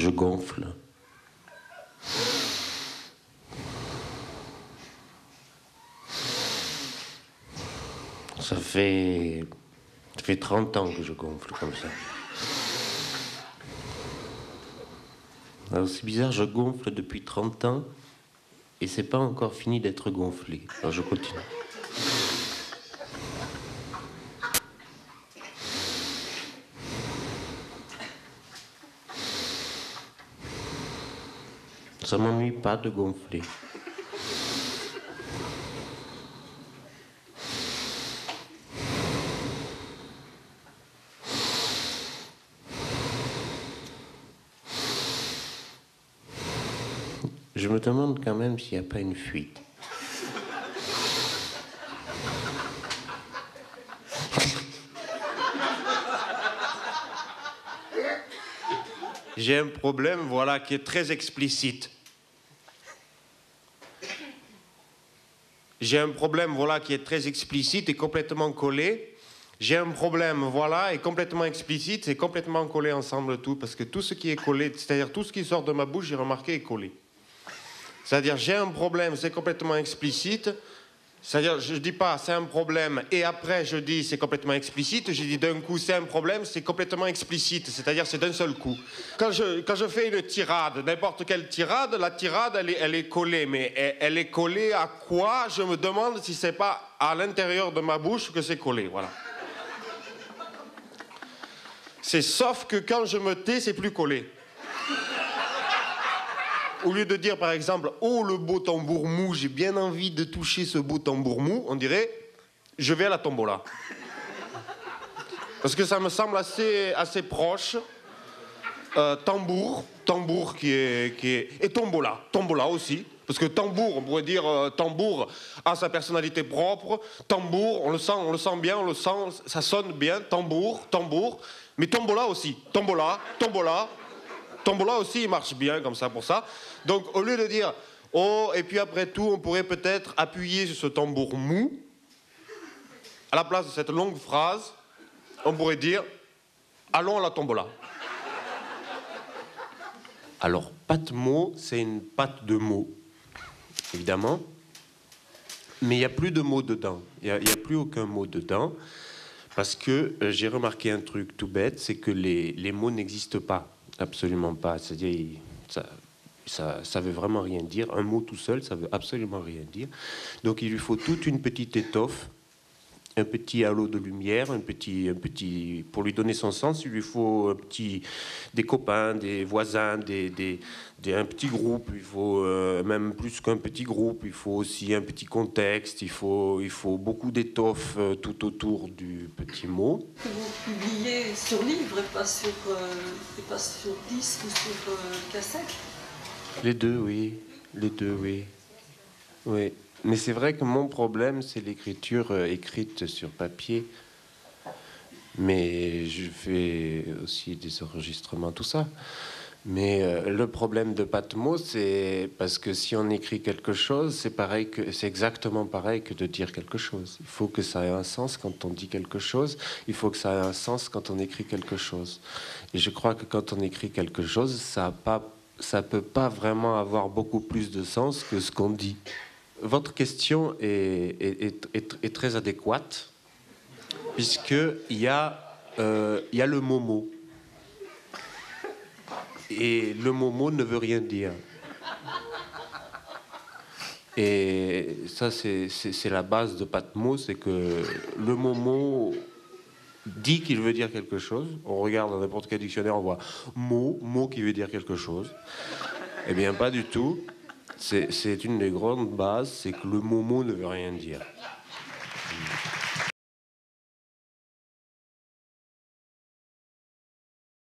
Je gonfle. Ça fait 30 ans que je gonfle comme ça. Alors c'est bizarre, je gonfle depuis 30 ans et c'est pas encore fini d'être gonflé. Alors je continue. Ça m'ennuie pas de gonfler. Je me demande quand même s'il n'y a pas une fuite. J'ai un problème, voilà, qui est très explicite. J'ai un problème, voilà, qui est très explicite et complètement collé. J'ai un problème, voilà, et complètement explicite, c'est complètement collé ensemble tout, parce que tout ce qui est collé, c'est-à-dire tout ce qui sort de ma bouche, j'ai remarqué, est collé. C'est-à-dire, j'ai un problème, c'est complètement explicite. C'est-à-dire, je ne dis pas c'est un problème et après je dis c'est complètement explicite. Je dis d'un coup c'est un problème, c'est complètement explicite. C'est-à-dire, c'est d'un seul coup. Quand je fais une tirade, n'importe quelle tirade, la tirade, elle est collée. Mais elle est collée à quoi? Je me demande si c'est pas à l'intérieur de ma bouche que c'est collé. Voilà. C'est sauf que quand je me tais, c'est plus collé. Au lieu de dire, par exemple, « Oh, le beau tambour mou, j'ai bien envie de toucher ce beau tambour mou », on dirait « Je vais à la tombola ». Parce que ça me semble assez proche. Tambour qui est... Et tombola aussi. Parce que tambour, on pourrait dire tambour a sa personnalité propre. Tambour, on le sent bien, ça sonne bien. Tambour. Mais tombola aussi. Tombola aussi, il marche bien comme ça pour ça. Donc, au lieu de dire « Oh, et puis après tout, on pourrait peut-être appuyer sur ce tambour mou », à la place de cette longue phrase, on pourrait dire « Allons à la tombola ». Alors, pâte mot, c'est une pâte de mots, évidemment. Mais il n'y a plus de mots dedans. Il n'y a plus aucun mot dedans. Parce que j'ai remarqué un truc tout bête, c'est que les mots n'existent pas. Absolument pas. C'est-à-dire, ça veut vraiment rien dire. Un mot tout seul, ça veut absolument rien dire. Donc il lui faut toute une petite étoffe, un petit halo de lumière, pour lui donner son sens, il lui faut des copains, des voisins, un petit groupe. Il faut même plus qu'un petit groupe. Il faut aussi un petit contexte. Il faut beaucoup d'étoffe tout autour du petit mot. Que vous publiez sur livre et pas sur disque ou sur cassette. Les deux, oui. Oui. Mais c'est vrai que mon problème, c'est l'écriture écrite sur papier. Mais je fais aussi des enregistrements, tout ça. Mais le problème de Patmo, c'est parce que si on écrit quelque chose, c'est exactement pareil que de dire quelque chose. Il faut que ça ait un sens quand on dit quelque chose. Il faut que ça ait un sens quand on écrit quelque chose. Et je crois que quand on écrit quelque chose, ça peut pas vraiment avoir beaucoup plus de sens que ce qu'on dit. Votre question est très adéquate, puisqu'il y a le momo. Et le momo ne veut rien dire. Et ça, c'est la base de Patmo, c'est que le momo dit qu'il veut dire quelque chose. On regarde dans n'importe quel dictionnaire, on voit mot qui veut dire quelque chose. Eh bien, pas du tout. C'est une des grandes bases, c'est que le momo ne veut rien dire.